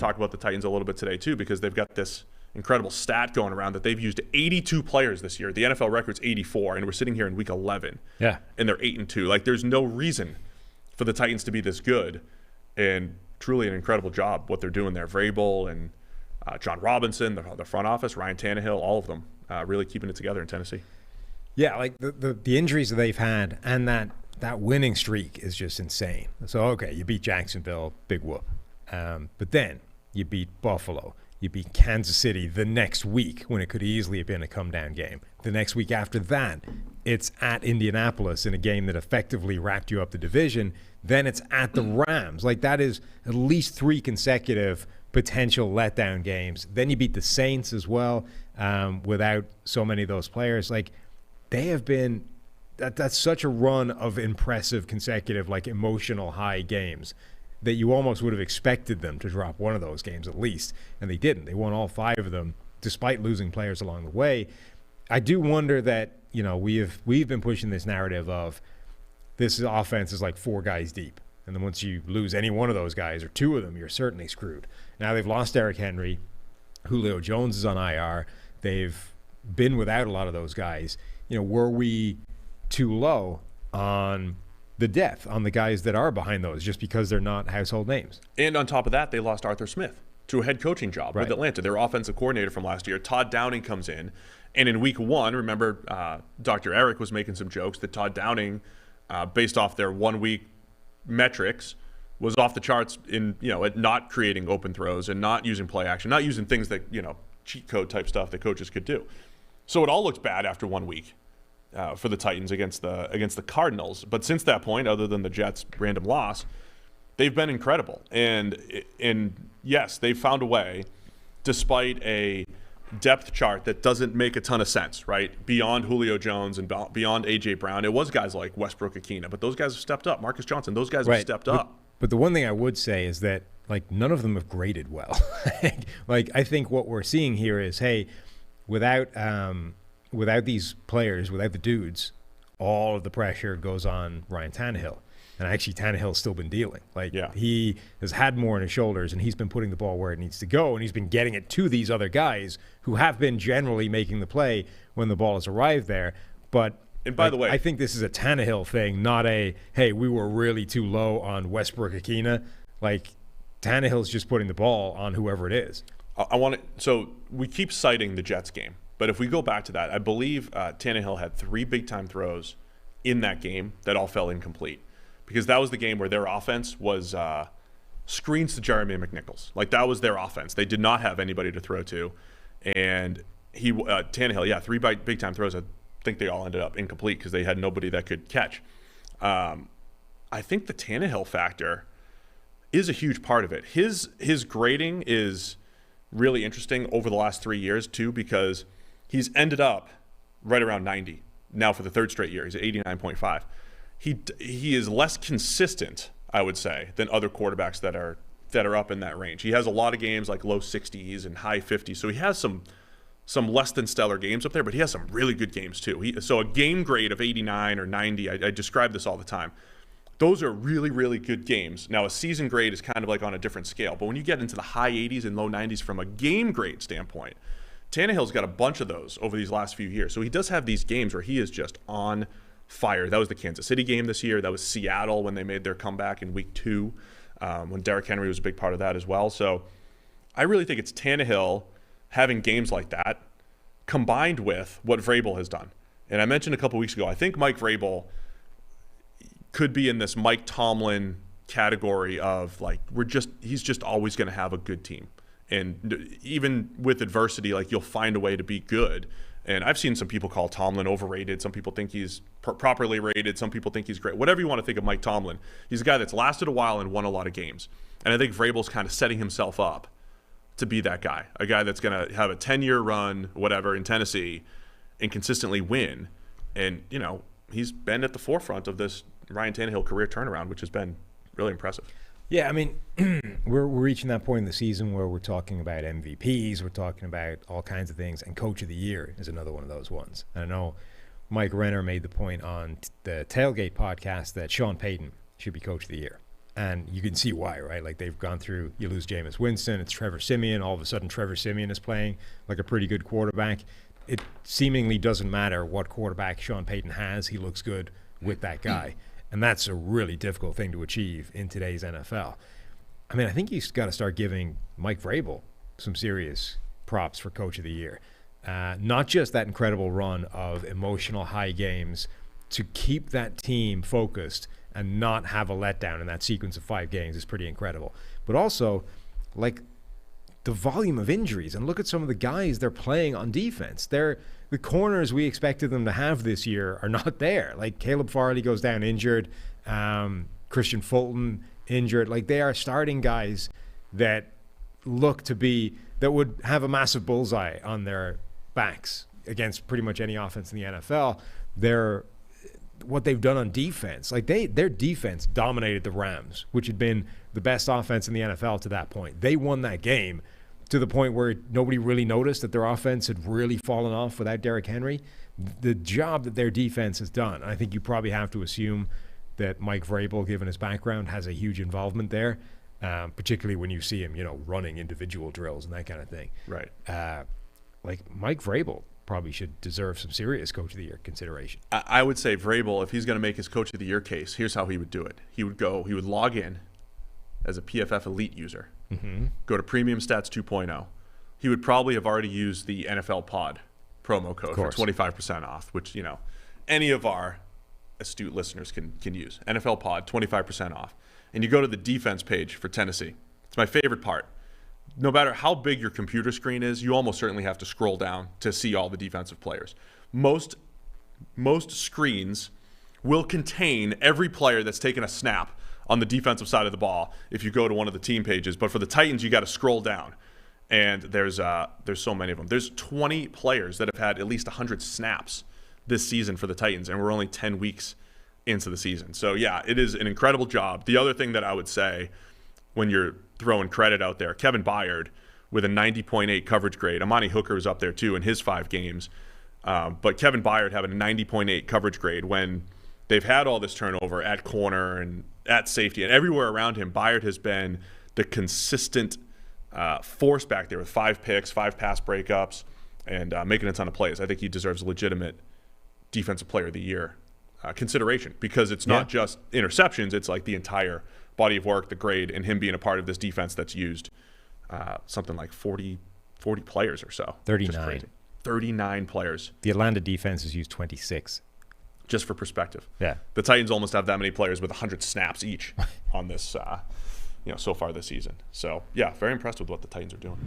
talk about the Titans a little bit today too, because they've got this incredible stat going around that they've used 82 players this year. The NFL record's 84, and we're sitting here in week 11. Yeah. And they're 8-2. Like, there's no reason for the Titans to be this good, and truly an incredible job what they're doing there. Vrabel and John Robinson, the front office, Ryan Tannehill, all of them really keeping it together in Tennessee. Yeah, like the injuries that they've had and that winning streak is just insane. So, okay, you beat Jacksonville, big whoop. But then you beat Buffalo. You beat Kansas City the next week when it could easily have been a come-down game. The next week after that, it's at Indianapolis in a game that effectively wrapped you up the division. Then it's at the Rams. Like, that is at least 3 consecutive potential letdown games. Then you beat the Saints as well without so many of those players. Like, they have been that's such a run of impressive consecutive, like, emotional high games that you almost would have expected them to drop one of those games at least, and they didn't. They won all 5 of them despite losing players along the way. I do wonder that, you know, we've been pushing this narrative of this offense is like 4 guys deep, and then once you lose any one of those guys or 2 of them, you're certainly screwed. Now they've lost Derrick Henry. Julio Jones is on IR. They've been without a lot of those guys. You know, were we too low on the depth on the guys that are behind those just because they're not household names? And on top of that, they lost Arthur Smith to a head coaching job with Atlanta. Their offensive coordinator from last year, Todd Downing, comes in. And in week 1, remember, Dr. Eric was making some jokes that Todd Downing, based off their 1-week metrics, was off the charts in, you know, at not creating open throws and not using play action, not using things that, you know, cheat code type stuff that coaches could do. So it all looked bad after 1 week. For the Titans against the Cardinals. But since that point, other than the Jets' random loss, they've been incredible. And yes, they've found a way, despite a depth chart that doesn't make a ton of sense, right? Beyond Julio Jones and beyond A.J. Brown, it was guys like Westbrook-Ikhine, but those guys have stepped up. Marcus Johnson, those guys have stepped up. But the one thing I would say is that, like, none of them have graded well. Like, I think what we're seeing here is, hey, without these players, without the dudes, all of the pressure goes on Ryan Tannehill. And actually, Tannehill's still been dealing. Like, he has had more on his shoulders, and he's been putting the ball where it needs to go, and he's been getting it to these other guys who have been generally making the play when the ball has arrived there. But and by the way, I think this is a Tannehill thing, not a, hey, we were really too low on Westbrook-Ikhine. Like, Tannehill's just putting the ball on whoever it is. So we keep citing the Jets game. But if we go back to that, I believe Tannehill had 3 big-time throws in that game that all fell incomplete, because that was the game where their offense was screens to Jeremy McNichols. Like, that was their offense. They did not have anybody to throw to. And Tannehill, 3 big-time throws, I think they all ended up incomplete because they had nobody that could catch. I think the Tannehill factor is a huge part of it. His grading is really interesting over the last 3 years, too, because he's ended up right around 90 now for the 3rd straight year. He's at 89.5. He is less consistent, I would say, than other quarterbacks that are up in that range. He has a lot of games like low 60s and high 50s, so he has some less than stellar games up there, but he has some really good games too. So a game grade of 89 or 90, I describe this all the time. Those are really, really good games. Now, a season grade is kind of like on a different scale, but when you get into the high 80s and low 90s from a game grade standpoint, Tannehill's got a bunch of those over these last few years. So he does have these games where he is just on fire. That was the Kansas City game this year. That was Seattle when they made their comeback in week 2, when Derrick Henry was a big part of that as well. So I really think it's Tannehill having games like that combined with what Vrabel has done. And I mentioned a couple weeks ago, I think Mike Vrabel could be in this Mike Tomlin category of, like, he's just always going to have a good team. And even with adversity, like, you'll find a way to be good. And I've seen some people call Tomlin overrated. Some people think he's properly rated. Some people think he's great. Whatever you want to think of Mike Tomlin, he's a guy that's lasted a while and won a lot of games. And I think Vrabel's kind of setting himself up to be that guy, a guy that's going to have a 10-year run, whatever, in Tennessee and consistently win. And, you know, he's been at the forefront of this Ryan Tannehill career turnaround, which has been really impressive. Yeah, I mean, we're reaching that point in the season where we're talking about MVPs, we're talking about all kinds of things, and Coach of the Year is another one of those ones. And I know Mike Renner made the point on the Tailgate podcast that Sean Payton should be Coach of the Year. And you can see why, right? Like they've gone through, you lose Jameis Winston, it's Trevor Siemian. All of a sudden, Trevor Siemian is playing like a pretty good quarterback. It seemingly doesn't matter what quarterback Sean Payton has. He looks good with that guy. And that's a really difficult thing to achieve in today's NFL. I mean, I think you've got to start giving Mike Vrabel some serious props for Coach of the Year. Not just that incredible run of emotional high games to keep that team focused and not have a letdown in that sequence of 5 games is pretty incredible. But also, like, the volume of injuries. And look at some of the guys they're playing on defense. The corners we expected them to have this year are not there. Like, Caleb Farley goes down injured. Christian Fulton injured. Like, they are starting guys that look to be, that would have a massive bullseye on their backs against pretty much any offense in the NFL. What they've done on defense, like their defense dominated the Rams, which had been the best offense in the NFL to that point. They won that game to the point where nobody really noticed that their offense had really fallen off without Derrick Henry. The job that their defense has done, I think you probably have to assume that Mike Vrabel, given his background, has a huge involvement there, particularly when you see him, running individual drills and that kind of thing. Right. Like Mike Vrabel probably should deserve some serious Coach of the Year consideration. I would say Vrabel, if he's going to make his Coach of the Year case, here's how he would do it. He would log in as a PFF Elite user, go to Premium Stats 2.0. He would probably have already used the NFL Pod promo code for 25% off, which, any of our astute listeners can use. NFL Pod, 25% off. And you go to the defense page for Tennessee. It's my favorite part. No matter how big your computer screen is, you almost certainly have to scroll down to see all the defensive players. Most screens will contain every player that's taken a snap on the defensive side of the ball if you go to one of the team pages. But for the Titans, you got to scroll down. And there's so many of them. There's 20 players that have had at least 100 snaps this season for the Titans, and we're only 10 weeks into the season. So, yeah, it is an incredible job. The other thing that I would say when you're throwing credit out there, Kevin Byard with a 90.8 coverage grade. Amani Hooker was up there too in his 5 games. But Kevin Byard having a 90.8 coverage grade when they've had all this turnover at corner and at safety and everywhere around him. Byard has been the consistent force back there with 5 picks, 5 pass breakups, and making a ton of plays. I think he deserves a legitimate Defensive Player of the Year consideration because it's not just interceptions. It's like the entire body of work, the grade, and him being a part of this defense that's used something like 40 players or so. 39. 39 players. The Atlanta defense has used 26. Just for perspective. Yeah. The Titans almost have that many players with 100 snaps each on this, so far this season. So, yeah, very impressed with what the Titans are doing.